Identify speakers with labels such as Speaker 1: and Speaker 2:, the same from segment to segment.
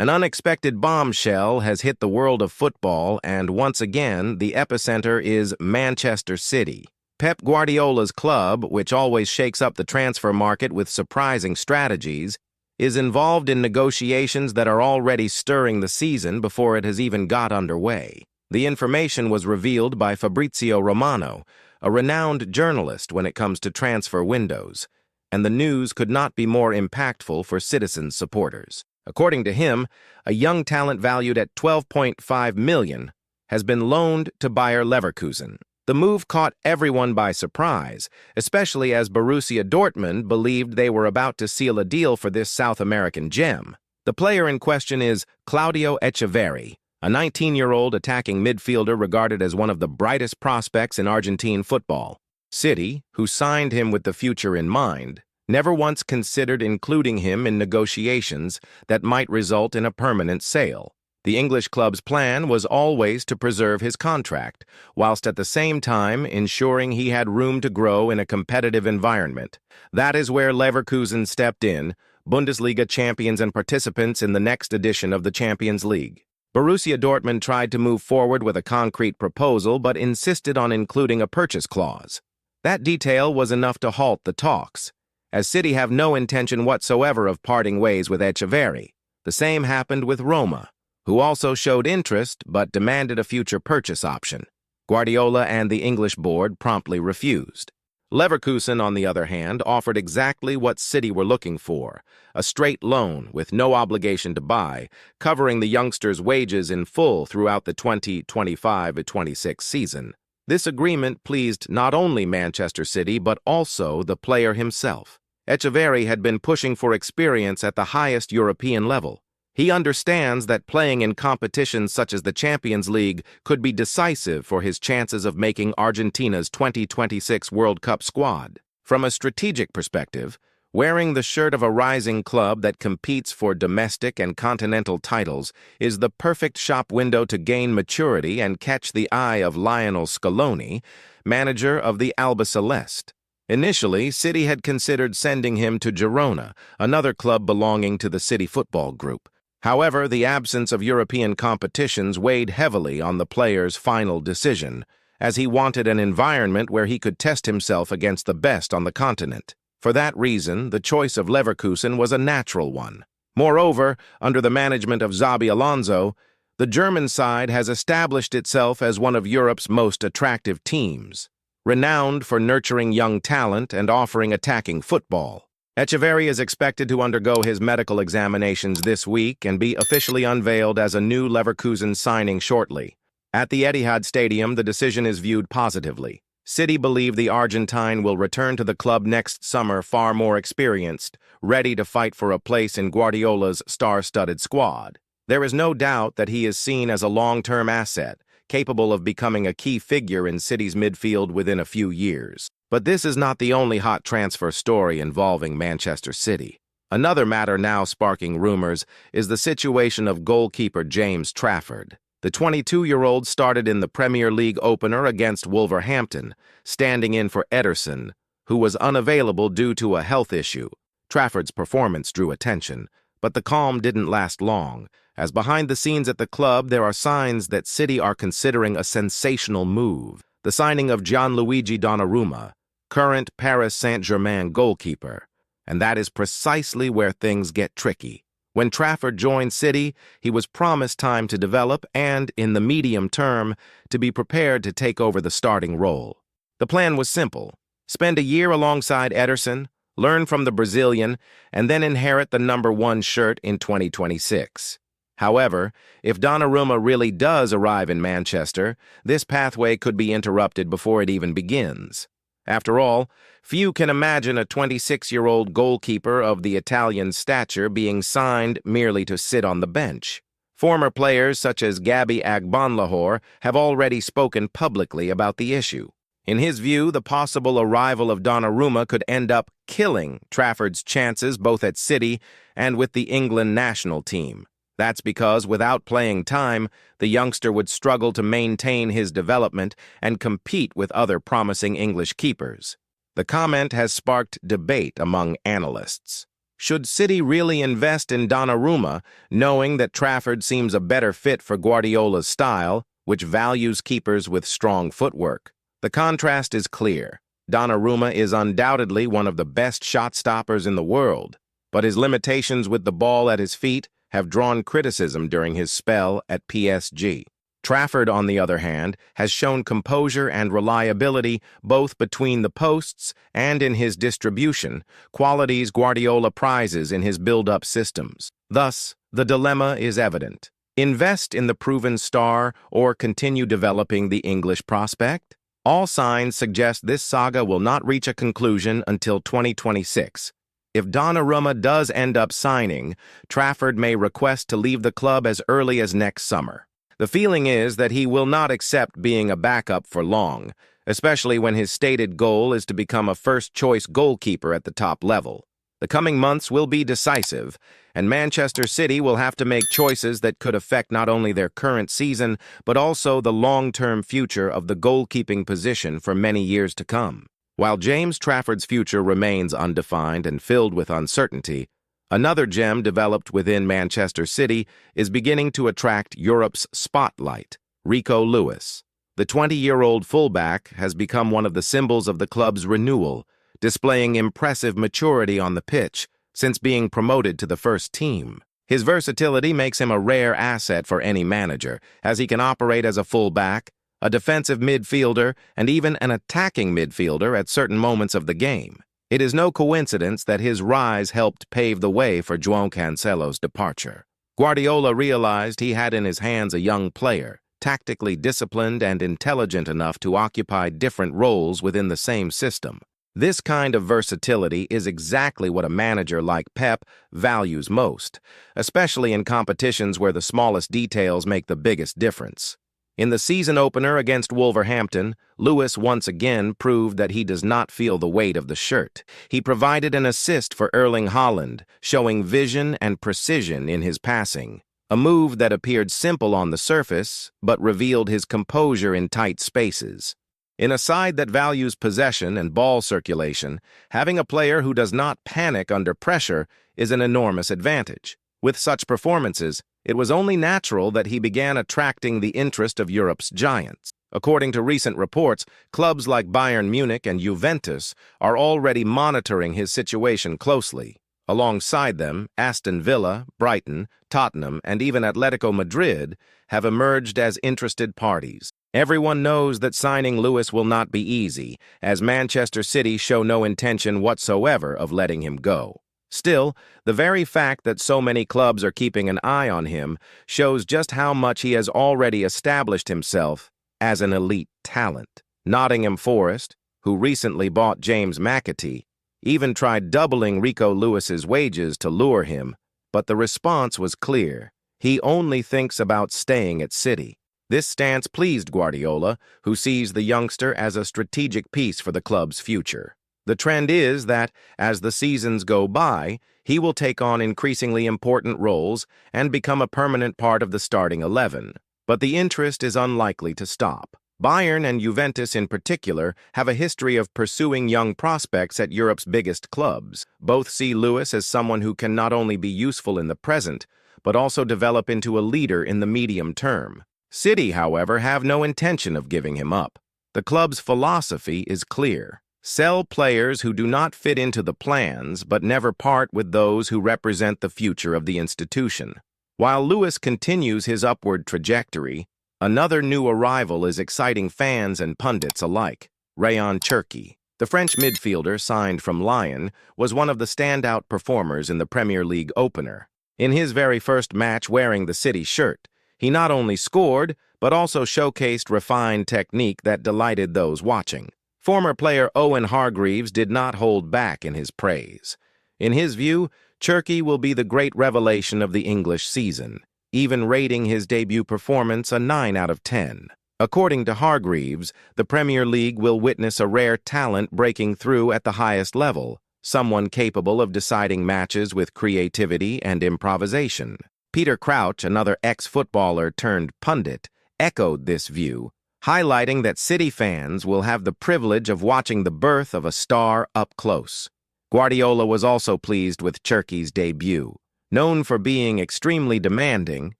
Speaker 1: An unexpected bombshell has hit the world of football, and once again, the epicenter is Manchester City. Pep Guardiola's club, which always shakes up the transfer market with surprising strategies, is involved in negotiations that are already stirring the season before it has even got underway. The information was revealed by Fabrizio Romano, a renowned journalist when it comes to transfer windows, and the news could not be more impactful for Citizens supporters. According to him, a young talent valued at $12.5 million has been loaned to Bayer Leverkusen. The move caught everyone by surprise, especially as Borussia Dortmund believed they were about to seal a deal for this South American gem. The player in question is Claudio Echeverri, a 19-year-old attacking midfielder regarded as one of the brightest prospects in Argentine football. City, who signed him with the future in mind, never once considered including him in negotiations that might result in a permanent sale. The English club's plan was always to preserve his contract, whilst at the same time ensuring he had room to grow in a competitive environment. That is where Leverkusen stepped in, Bundesliga champions and participants in the next edition of the Champions League. Borussia Dortmund tried to move forward with a concrete proposal but insisted on including a purchase clause. That detail was enough to halt the talks, as City have no intention whatsoever of parting ways with Echeverri. The same happened with Roma, who also showed interest but demanded a future purchase option. Guardiola and the English board promptly refused. Leverkusen, on the other hand, offered exactly what City were looking for, a straight loan with no obligation to buy, covering the youngster's wages in full throughout the 2025-26 season. This agreement pleased not only Manchester City but also the player himself. Echeverri had been pushing for experience at the highest European level. He understands that playing in competitions such as the Champions League could be decisive for his chances of making Argentina's 2026 World Cup squad. From a strategic perspective, wearing the shirt of a rising club that competes for domestic and continental titles is the perfect shop window to gain maturity and catch the eye of Lionel Scaloni, manager of the Albiceleste. Initially, City had considered sending him to Girona, another club belonging to the City Football Group. However, the absence of European competitions weighed heavily on the player's final decision, as he wanted an environment where he could test himself against the best on the continent. For that reason, the choice of Leverkusen was a natural one. Moreover, under the management of Xabi Alonso, the German side has established itself as one of Europe's most attractive teams, renowned for nurturing young talent and offering attacking football. Echeverri is expected to undergo his medical examinations this week and be officially unveiled as a new Leverkusen signing shortly. At the Etihad Stadium, the decision is viewed positively. City believe the Argentine will return to the club next summer far more experienced, ready to fight for a place in Guardiola's star-studded squad. There is no doubt that he is seen as a long-term asset, capable of becoming a key figure in City's midfield within a few years. But this is not the only hot transfer story involving Manchester City. Another matter now sparking rumors is the situation of goalkeeper James Trafford. The 22-year-old started in the Premier League opener against Wolverhampton, standing in for Ederson, who was unavailable due to a health issue. Trafford's performance drew attention, but the calm didn't last long, as behind the scenes at the club there are signs that City are considering a sensational move: the signing of Gianluigi Donnarumma, current Paris Saint-Germain goalkeeper. And that is precisely where things get tricky. When Trafford joined City, he was promised time to develop and, in the medium term, to be prepared to take over the starting role. The plan was simple: spend a year alongside Ederson, learn from the Brazilian, and then inherit the number 1 shirt in 2026. However, if Donnarumma really does arrive in Manchester, this pathway could be interrupted before it even begins. After all, few can imagine a 26-year-old goalkeeper of the Italian stature being signed merely to sit on the bench. Former players such as Gabby Agbonlahor have already spoken publicly about the issue. In his view, the possible arrival of Donnarumma could end up killing Trafford's chances both at City and with the England national team. That's because, without playing time, the youngster would struggle to maintain his development and compete with other promising English keepers. The comment has sparked debate among analysts. Should City really invest in Donnarumma, knowing that Trafford seems a better fit for Guardiola's style, which values keepers with strong footwork? The contrast is clear. Donnarumma is undoubtedly one of the best shot stoppers in the world, but his limitations with the ball at his feet have drawn criticism during his spell at PSG. Trafford, on the other hand, has shown composure and reliability both between the posts and in his distribution, qualities Guardiola prizes in his build-up systems. Thus, the dilemma is evident. Invest in the proven star or continue developing the English prospect? All signs suggest this saga will not reach a conclusion until 2026. If Donnarumma does end up signing, Trafford may request to leave the club as early as next summer. The feeling is that he will not accept being a backup for long, especially when his stated goal is to become a first-choice goalkeeper at the top level. The coming months will be decisive, and Manchester City will have to make choices that could affect not only their current season, but also the long-term future of the goalkeeping position for many years to come. While James Trafford's future remains undefined and filled with uncertainty, another gem developed within Manchester City is beginning to attract Europe's spotlight: Rico Lewis. The 20-year-old fullback has become one of the symbols of the club's renewal, displaying impressive maturity on the pitch since being promoted to the first team. His versatility makes him a rare asset for any manager, as he can operate as a fullback, a defensive midfielder, and even an attacking midfielder at certain moments of the game. It is no coincidence that his rise helped pave the way for João Cancelo's departure. Guardiola realized he had in his hands a young player, tactically disciplined and intelligent enough to occupy different roles within the same system. This kind of versatility is exactly what a manager like Pep values most, especially in competitions where the smallest details make the biggest difference. In the season opener against Wolverhampton, Lewis once again proved that he does not feel the weight of the shirt. He provided an assist for Erling Haaland, showing vision and precision in his passing, a move that appeared simple on the surface, but revealed his composure in tight spaces. In a side that values possession and ball circulation, having a player who does not panic under pressure is an enormous advantage. With such performances, it was only natural that he began attracting the interest of Europe's giants. According to recent reports, clubs like Bayern Munich and Juventus are already monitoring his situation closely. Alongside them, Aston Villa, Brighton, Tottenham, and even Atletico Madrid have emerged as interested parties. Everyone knows that signing Lewis will not be easy, as Manchester City show no intention whatsoever of letting him go. Still, the very fact that so many clubs are keeping an eye on him shows just how much he has already established himself as an elite talent. Nottingham Forest, who recently bought James McAtee, even tried doubling Rico Lewis's wages to lure him, but the response was clear. He only thinks about staying at City. This stance pleased Guardiola, who sees the youngster as a strategic piece for the club's future. The trend is that, as the seasons go by, he will take on increasingly important roles and become a permanent part of the starting 11. But the interest is unlikely to stop. Bayern and Juventus in particular have a history of pursuing young prospects at Europe's biggest clubs. Both see Lewis as someone who can not only be useful in the present, but also develop into a leader in the medium term. City, however, have no intention of giving him up. The club's philosophy is clear: sell players who do not fit into the plans, but never part with those who represent the future of the institution. While Lewis continues his upward trajectory, another new arrival is exciting fans and pundits alike: Rayan Cherki. The French midfielder, signed from Lyon, was one of the standout performers in the Premier League opener. In his very first match wearing the City shirt, he not only scored, but also showcased refined technique that delighted those watching. Former player Owen Hargreaves did not hold back in his praise. In his view, Cherki will be the great revelation of the English season, even rating his debut performance a 9 out of 10. According to Hargreaves, the Premier League will witness a rare talent breaking through at the highest level, someone capable of deciding matches with creativity and improvisation. Peter Crouch, another ex-footballer turned pundit, echoed this view, highlighting that City fans will have the privilege of watching the birth of a star up close. Guardiola was also pleased with Cherki's debut. Known for being extremely demanding,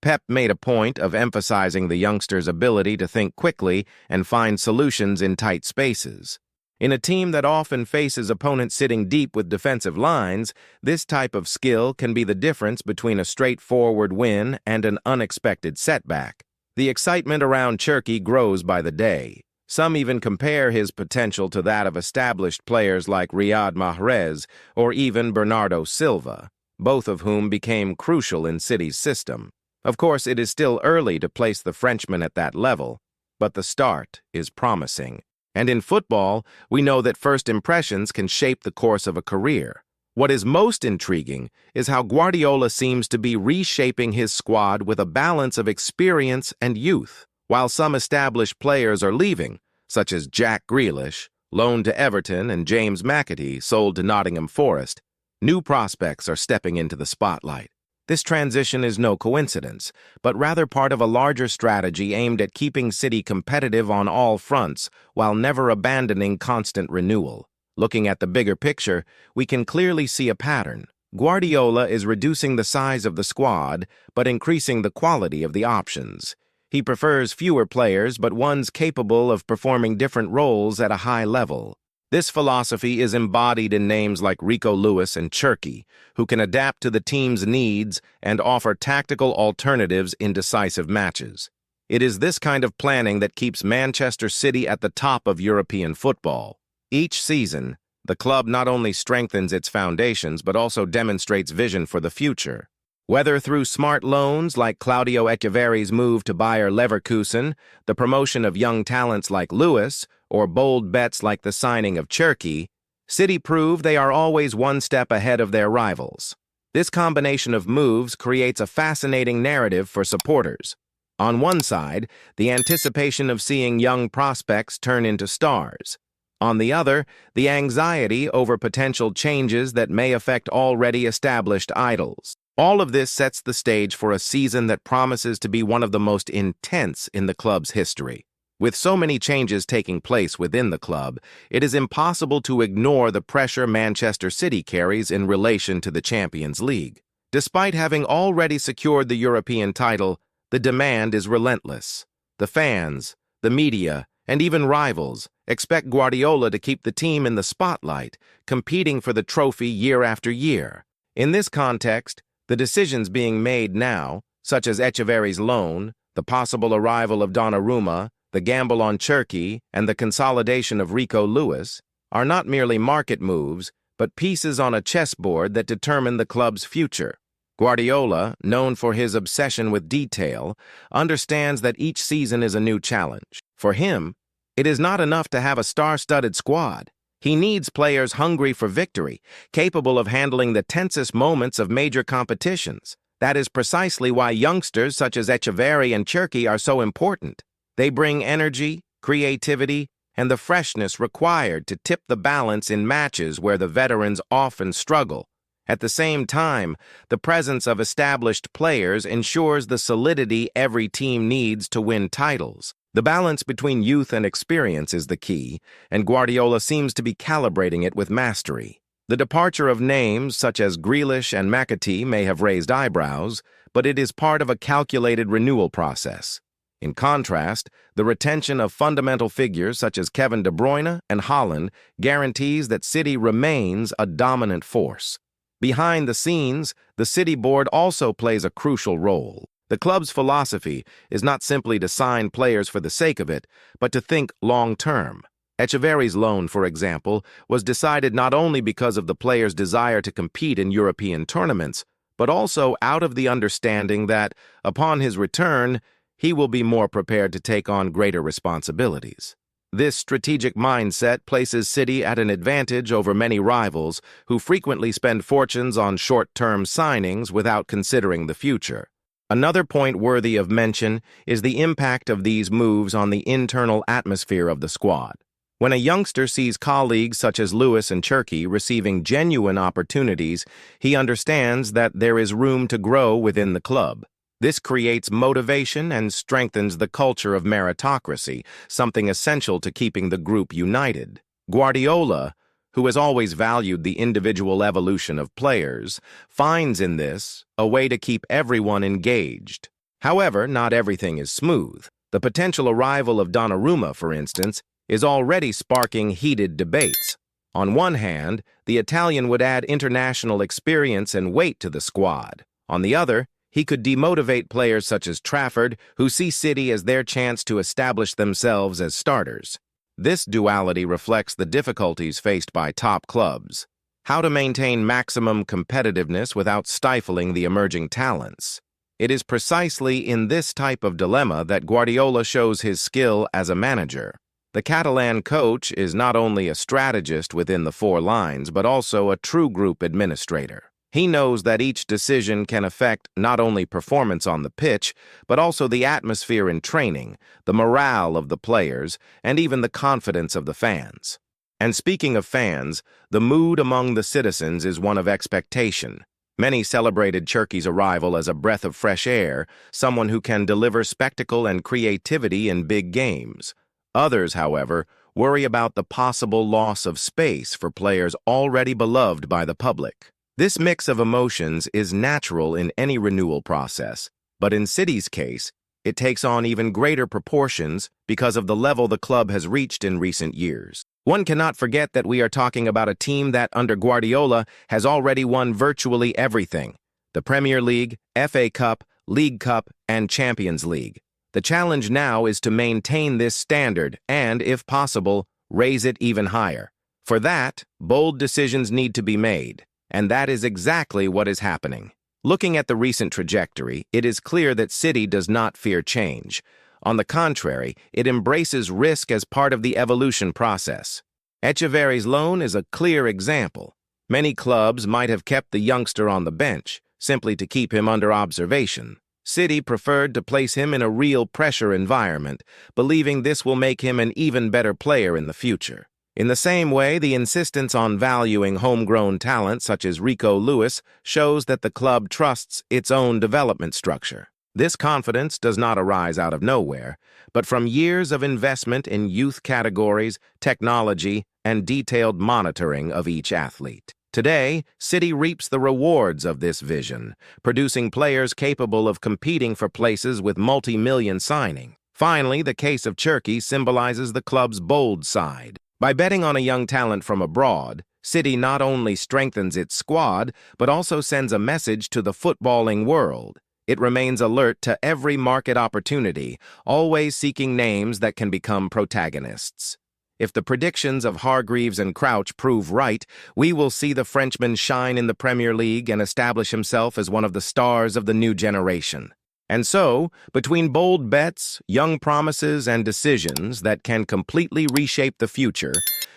Speaker 1: Pep made a point of emphasizing the youngster's ability to think quickly and find solutions in tight spaces. In a team that often faces opponents sitting deep with defensive lines, this type of skill can be the difference between a straightforward win and an unexpected setback. The excitement around Cherki grows by the day. Some even compare his potential to that of established players like Riyad Mahrez or even Bernardo Silva, both of whom became crucial in City's system. Of course, it is still early to place the Frenchman at that level, but the start is promising. And in football, we know that first impressions can shape the course of a career. What is most intriguing is how Guardiola seems to be reshaping his squad with a balance of experience and youth. While some established players are leaving, such as Jack Grealish, loaned to Everton, and James McAtee, sold to Nottingham Forest, new prospects are stepping into the spotlight. This transition is no coincidence, but rather part of a larger strategy aimed at keeping City competitive on all fronts while never abandoning constant renewal. Looking at the bigger picture, we can clearly see a pattern. Guardiola is reducing the size of the squad, but increasing the quality of the options. He prefers fewer players, but ones capable of performing different roles at a high level. This philosophy is embodied in names like Rico Lewis and Cherki, who can adapt to the team's needs and offer tactical alternatives in decisive matches. It is this kind of planning that keeps Manchester City at the top of European football. Each season, the club not only strengthens its foundations but also demonstrates vision for the future. Whether through smart loans like Claudio Echeverri's move to Bayer Leverkusen, the promotion of young talents like Lewis, or bold bets like the signing of Cherki, City prove they are always one step ahead of their rivals. This combination of moves creates a fascinating narrative for supporters. On one side, the anticipation of seeing young prospects turn into stars. On the other, the anxiety over potential changes that may affect already established idols. All of this sets the stage for a season that promises to be one of the most intense in the club's history. With so many changes taking place within the club, it is impossible to ignore the pressure Manchester City carries in relation to the Champions League. Despite having already secured the European title, the demand is relentless. The fans, the media, and even rivals expect Guardiola to keep the team in the spotlight, competing for the trophy year after year. In this context, the decisions being made now, such as Echeverri's loan, the possible arrival of Donnarumma, the gamble on Cherki, and the consolidation of Rico Lewis, are not merely market moves, but pieces on a chessboard that determine the club's future. Guardiola, known for his obsession with detail, understands that each season is a new challenge. For him, it is not enough to have a star-studded squad. He needs players hungry for victory, capable of handling the tensest moments of major competitions. That is precisely why youngsters such as Echeverri and Cherki are so important. They bring energy, creativity, and the freshness required to tip the balance in matches where the veterans often struggle. At the same time, the presence of established players ensures the solidity every team needs to win titles. The balance between youth and experience is the key, and Guardiola seems to be calibrating it with mastery. The departure of names such as Grealish and McAtee may have raised eyebrows, but it is part of a calculated renewal process. In contrast, the retention of fundamental figures such as Kevin De Bruyne and Haaland guarantees that City remains a dominant force. Behind the scenes, the City board also plays a crucial role. The club's philosophy is not simply to sign players for the sake of it, but to think long-term. Echeverri's loan, for example, was decided not only because of the player's desire to compete in European tournaments, but also out of the understanding that, upon his return, he will be more prepared to take on greater responsibilities. This strategic mindset places City at an advantage over many rivals who frequently spend fortunes on short-term signings without considering the future. Another point worthy of mention is the impact of these moves on the internal atmosphere of the squad. When a youngster sees colleagues such as Lewis and Cherki receiving genuine opportunities, he understands that there is room to grow within the club. This creates motivation and strengthens the culture of meritocracy, something essential to keeping the group united. Guardiola, who has always valued the individual evolution of players, finds in this a way to keep everyone engaged. However, not everything is smooth. The potential arrival of Donnarumma, for instance, is already sparking heated debates. On one hand, the Italian would add international experience and weight to the squad. On the other, he could demotivate players such as Trafford, who see City as their chance to establish themselves as starters. This duality reflects the difficulties faced by top clubs. How to maintain maximum competitiveness without stifling the emerging talents. It is precisely in this type of dilemma that Guardiola shows his skill as a manager. The Catalan coach is not only a strategist within the four lines, but also a true group administrator. He knows that each decision can affect not only performance on the pitch, but also the atmosphere in training, the morale of the players, and even the confidence of the fans. And speaking of fans, the mood among the citizens is one of expectation. Many celebrated Cherki's arrival as a breath of fresh air, someone who can deliver spectacle and creativity in big games. Others, however, worry about the possible loss of space for players already beloved by the public. This mix of emotions is natural in any renewal process, but in City's case, it takes on even greater proportions because of the level the club has reached in recent years. One cannot forget that we are talking about a team that, under Guardiola, has already won virtually everything: the Premier League, FA Cup, League Cup, and Champions League. The challenge now is to maintain this standard and, if possible, raise it even higher. For that, bold decisions need to be made. And that is exactly what is happening. Looking at the recent trajectory, it is clear that City does not fear change. On the contrary, it embraces risk as part of the evolution process. Echeverri's loan is a clear example. Many clubs might have kept the youngster on the bench, simply to keep him under observation. City preferred to place him in a real pressure environment, believing this will make him an even better player in the future. In the same way, the insistence on valuing homegrown talent such as Rico Lewis shows that the club trusts its own development structure. This confidence does not arise out of nowhere, but from years of investment in youth categories, technology, and detailed monitoring of each athlete. Today, City reaps the rewards of this vision, producing players capable of competing for places with multi-million signing. Finally, the case of Cherki symbolizes the club's bold side. By betting on a young talent from abroad, City not only strengthens its squad, but also sends a message to the footballing world. It remains alert to every market opportunity, always seeking names that can become protagonists. If the predictions of Hargreaves and Crouch prove right, we will see the Frenchman shine in the Premier League and establish himself as one of the stars of the new generation. And so, between bold bets, young promises, and decisions that can completely reshape the future,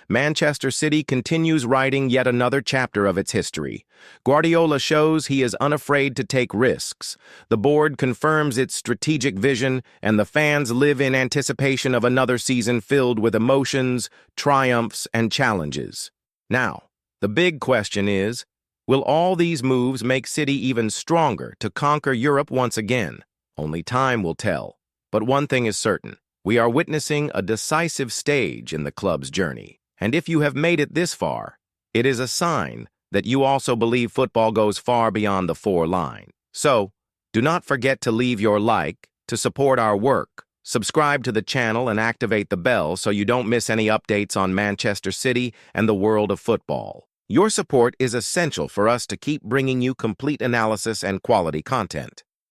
Speaker 1: Manchester City continues writing yet another chapter of its history. Guardiola shows he is unafraid to take risks. The board confirms its strategic vision, and the fans live in anticipation of another season filled with emotions, triumphs, and challenges. Now, the big question is, will all these moves make City even stronger to conquer Europe once again? Only time will tell. But one thing is certain. We are witnessing a decisive stage in the club's journey. And if you have made it this far, it is a sign that you also believe football goes far beyond the four lines. So, do not forget to leave your like to support our work. Subscribe to the channel and activate the bell so you don't miss any updates on Manchester City and the world of football. Your support is essential for us to keep bringing you complete analysis and quality content.